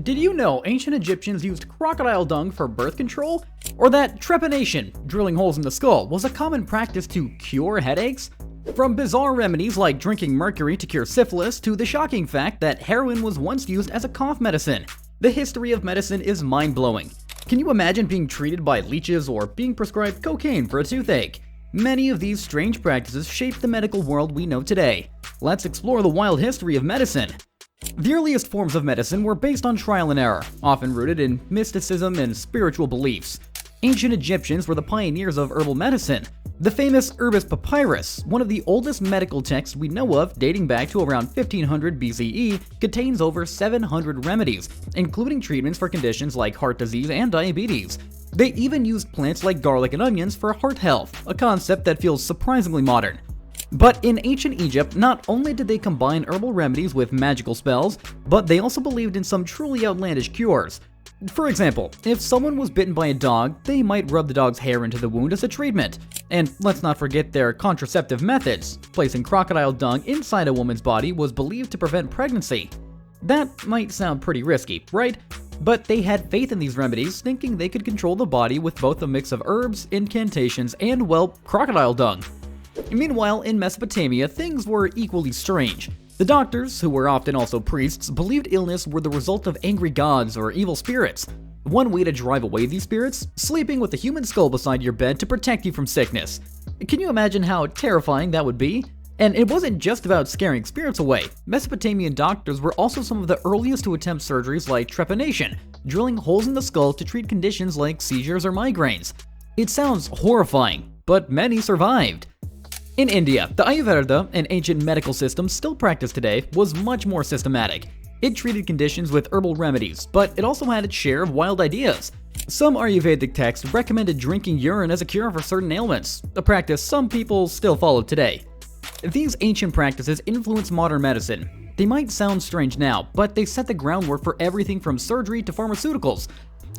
Did you know ancient Egyptians used crocodile dung for birth control? Or that trepanation, drilling holes in the skull, was a common practice to cure headaches? From bizarre remedies like drinking mercury to cure syphilis to the shocking fact that heroin was once used as a cough medicine, the history of medicine is mind-blowing. Can you imagine being treated by leeches or being prescribed cocaine for a toothache? Many of these strange practices shaped the medical world we know today. Let's explore the wild history of medicine. The earliest forms of medicine were based on trial and error, often rooted in mysticism and spiritual beliefs. Ancient Egyptians were the pioneers of herbal medicine. The famous Herbis Papyrus, one of the oldest medical texts we know of dating back to around 1500 BCE, contains over 700 remedies, including treatments for conditions like heart disease and diabetes. They even used plants like garlic and onions for heart health, a concept that feels surprisingly modern. But in ancient Egypt, not only did they combine herbal remedies with magical spells, but they also believed in some truly outlandish cures. For example, if someone was bitten by a dog, they might rub the dog's hair into the wound as a treatment. And let's not forget their contraceptive methods. Placing crocodile dung inside a woman's body was believed to prevent pregnancy. That might sound pretty risky, right? But they had faith in these remedies, thinking they could control the body with both a mix of herbs, incantations, and, well, crocodile dung. Meanwhile, in Mesopotamia, things were equally strange. The doctors, who were often also priests, believed illness were the result of angry gods or evil spirits. One way to drive away these spirits? Sleeping with a human skull beside your bed to protect you from sickness. Can you imagine how terrifying that would be? And it wasn't just about scaring spirits away. Mesopotamian doctors were also some of the earliest to attempt surgeries like trepanation, drilling holes in the skull to treat conditions like seizures or migraines. It sounds horrifying, but many survived. In India, the Ayurveda, an ancient medical system still practiced today, was much more systematic. It treated conditions with herbal remedies, but it also had its share of wild ideas. Some Ayurvedic texts recommended drinking urine as a cure for certain ailments, a practice some people still follow today. These ancient practices influenced modern medicine. They might sound strange now, but they set the groundwork for everything from surgery to pharmaceuticals.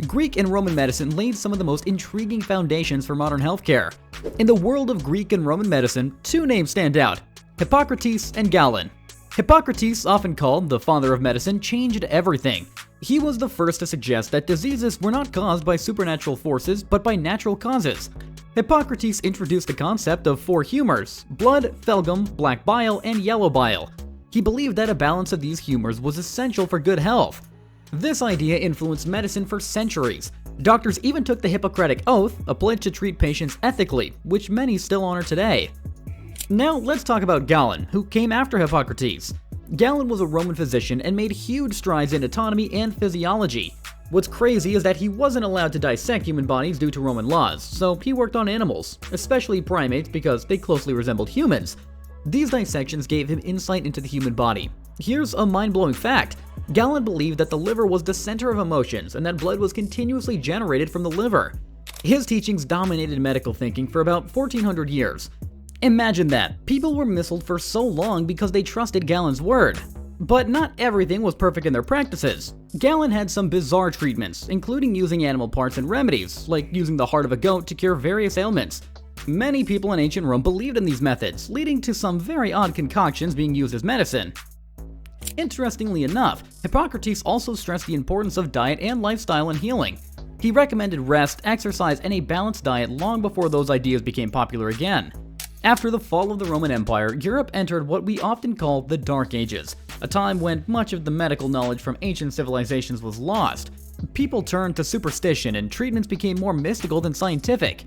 Greek and Roman medicine laid some of the most intriguing foundations for modern healthcare. In the world of Greek and Roman medicine, two names stand out: Hippocrates and Galen. Hippocrates, often called the father of medicine, changed everything. He was the first to suggest that diseases were not caused by supernatural forces, but by natural causes. Hippocrates introduced the concept of four humors: blood, phlegm, black bile, and yellow bile. He believed that a balance of these humors was essential for good health. This idea influenced medicine for centuries. Doctors even took the Hippocratic Oath, a pledge to treat patients ethically, which many still honor today. Now let's talk about Galen, who came after Hippocrates. Galen was a Roman physician and made huge strides in anatomy and physiology. What's crazy is that he wasn't allowed to dissect human bodies due to Roman laws, so he worked on animals, especially primates because they closely resembled humans. These dissections gave him insight into the human body. Here's a mind-blowing fact. Galen believed that the liver was the center of emotions and that blood was continuously generated from the liver. His teachings dominated medical thinking for about 1400 years. Imagine that. People were misled for so long because they trusted Galen's word. But not everything was perfect in their practices. Galen had some bizarre treatments, including using animal parts and remedies, like using the heart of a goat to cure various ailments. Many people in ancient Rome believed in these methods, leading to some very odd concoctions being used as medicine. Interestingly enough, Hippocrates also stressed the importance of diet and lifestyle in healing. He recommended rest, exercise, and a balanced diet long before those ideas became popular again. After the fall of the Roman Empire, Europe entered what we often call the Dark Ages, a time when much of the medical knowledge from ancient civilizations was lost. People turned to superstition and treatments became more mystical than scientific.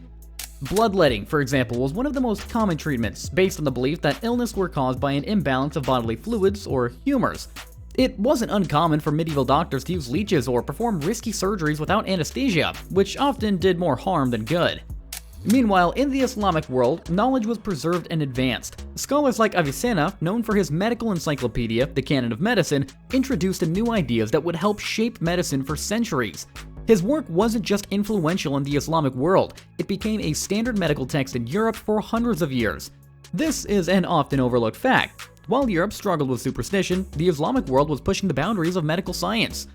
Bloodletting, for example, was one of the most common treatments, based on the belief that illness were caused by an imbalance of bodily fluids, or humors. It wasn't uncommon for medieval doctors to use leeches or perform risky surgeries without anesthesia, which often did more harm than good. Meanwhile, in the Islamic world, knowledge was preserved and advanced. Scholars like Avicenna, known for his medical encyclopedia, The Canon of Medicine, introduced new ideas that would help shape medicine for centuries. His work wasn't just influential in the Islamic world, it became a standard medical text in Europe for hundreds of years. This is an often overlooked fact. While Europe struggled with superstition, the Islamic world was pushing the boundaries of medical science.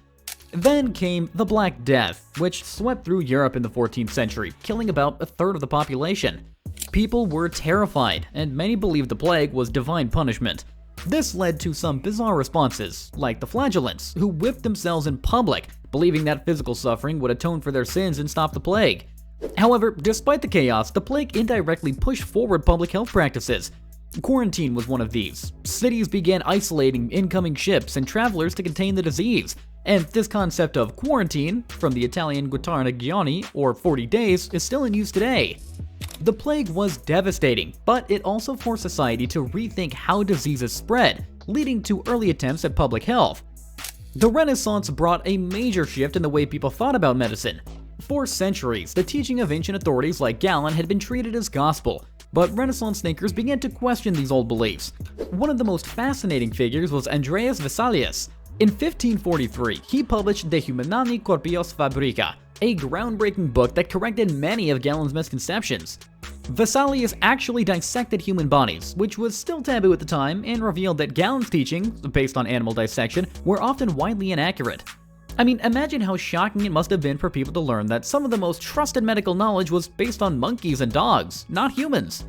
Then came the Black Death, which swept through Europe in the 14th century, killing about a third of the population. People were terrified, and many believed the plague was divine punishment. This led to some bizarre responses, like the flagellants, who whipped themselves in public, believing that physical suffering would atone for their sins and stop the plague. However, despite the chaos, the plague indirectly pushed forward public health practices. Quarantine was one of these. Cities began isolating incoming ships and travelers to contain the disease, and this concept of quarantine, from the Italian Guarnigiani, or 40 days, is still in use today. The plague was devastating, but it also forced society to rethink how diseases spread, leading to early attempts at public health. The Renaissance brought a major shift in the way people thought about medicine. For centuries, the teaching of ancient authorities like Galen had been treated as gospel, but Renaissance thinkers began to question these old beliefs. One of the most fascinating figures was Andreas Vesalius. In 1543, he published De Humani Corpios Fabrica, a groundbreaking book that corrected many of Galen's misconceptions. Vesalius actually dissected human bodies, which was still taboo at the time, and revealed that Galen's teachings, based on animal dissection, were often widely inaccurate. I mean, imagine how shocking it must have been for people to learn that some of the most trusted medical knowledge was based on monkeys and dogs, not humans.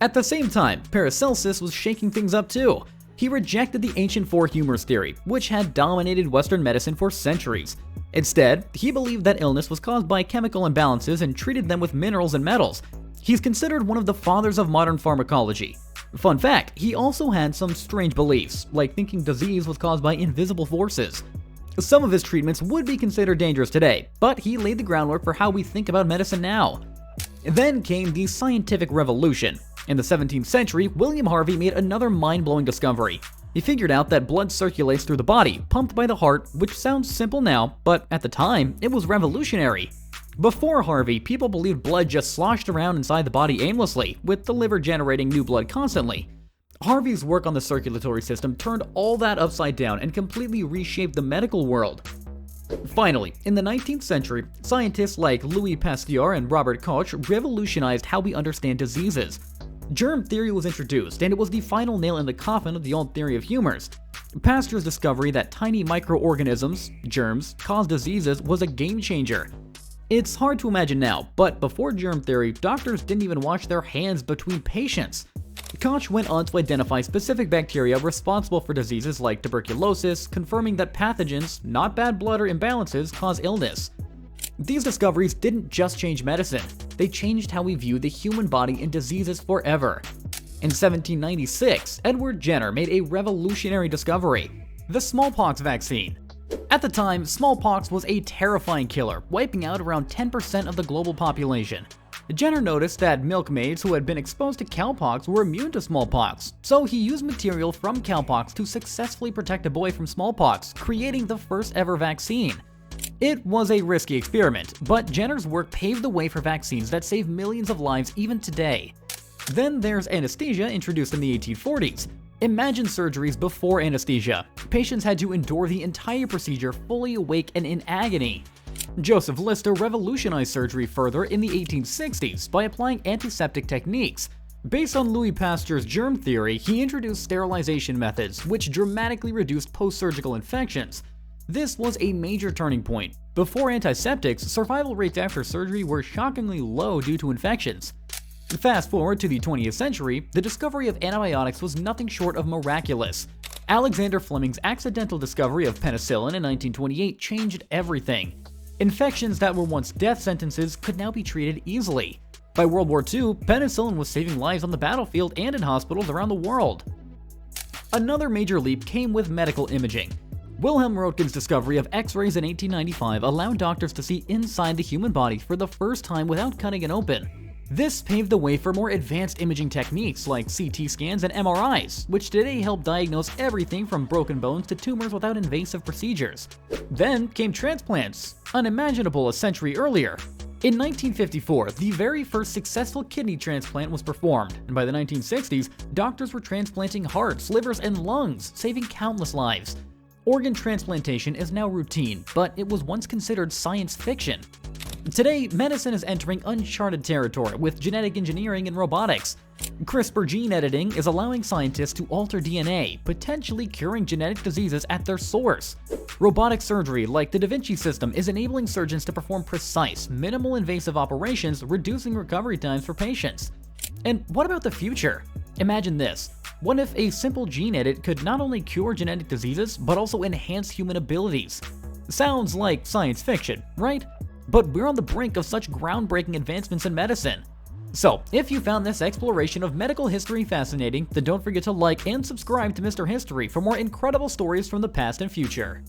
At the same time, Paracelsus was shaking things up too. He rejected the ancient four humors theory, which had dominated Western medicine for centuries. Instead, he believed that illness was caused by chemical imbalances and treated them with minerals and metals. He's considered one of the fathers of modern pharmacology. Fun fact, he also had some strange beliefs, like thinking disease was caused by invisible forces. Some of his treatments would be considered dangerous today, but he laid the groundwork for how we think about medicine now. Then came the scientific revolution. In the 17th century, William Harvey made another mind-blowing discovery. He figured out that blood circulates through the body, pumped by the heart, which sounds simple now, but at the time, it was revolutionary. Before Harvey, people believed blood just sloshed around inside the body aimlessly, with the liver generating new blood constantly. Harvey's work on the circulatory system turned all that upside down and completely reshaped the medical world. Finally, in the 19th century, scientists like Louis Pasteur and Robert Koch revolutionized how we understand diseases. Germ theory was introduced, and it was the final nail in the coffin of the old theory of humors. Pasteur's discovery that tiny microorganisms, germs, cause diseases was a game changer. It's hard to imagine now, but before germ theory, doctors didn't even wash their hands between patients. Koch went on to identify specific bacteria responsible for diseases like tuberculosis, confirming that pathogens, not bad blood or imbalances, cause illness. These discoveries didn't just change medicine, they changed how we view the human body and diseases forever. In 1796, Edward Jenner made a revolutionary discovery: the smallpox vaccine. At the time, smallpox was a terrifying killer, wiping out around 10% of the global population. Jenner noticed that milkmaids who had been exposed to cowpox were immune to smallpox, so he used material from cowpox to successfully protect a boy from smallpox, creating the first ever vaccine. It was a risky experiment, but Jenner's work paved the way for vaccines that save millions of lives even today. Then there's anesthesia, introduced in the 1840s. Imagine surgeries before anesthesia. Patients had to endure the entire procedure fully awake and in agony. Joseph Lister revolutionized surgery further in the 1860s by applying antiseptic techniques. Based on Louis Pasteur's germ theory, he introduced sterilization methods, which dramatically reduced post-surgical infections. This was a major turning point. Before antiseptics, survival rates after surgery were shockingly low due to infections. Fast forward to the 20th century, the discovery of antibiotics was nothing short of miraculous. Alexander Fleming's accidental discovery of penicillin in 1928 changed everything. Infections that were once death sentences could now be treated easily. By World War II, penicillin was saving lives on the battlefield and in hospitals around the world. Another major leap came with medical imaging. Wilhelm Röntgen's discovery of X-rays in 1895 allowed doctors to see inside the human body for the first time without cutting it open. This paved the way for more advanced imaging techniques like CT scans and MRIs, which today help diagnose everything from broken bones to tumors without invasive procedures. Then came transplants, unimaginable a century earlier. In 1954, the very first successful kidney transplant was performed, and by the 1960s, doctors were transplanting hearts, livers, and lungs, saving countless lives. Organ transplantation is now routine, but it was once considered science fiction. Today, medicine is entering uncharted territory with genetic engineering and robotics. CRISPR gene editing is allowing scientists to alter DNA, potentially curing genetic diseases at their source. Robotic surgery, like the Da Vinci system, is enabling surgeons to perform precise, minimal invasive operations, reducing recovery times for patients. And what about the future? Imagine this. What if a simple gene edit could not only cure genetic diseases, but also enhance human abilities? Sounds like science fiction, right? But we're on the brink of such groundbreaking advancements in medicine. So, if you found this exploration of medical history fascinating, then don't forget to like and subscribe to Mr. History for more incredible stories from the past and future.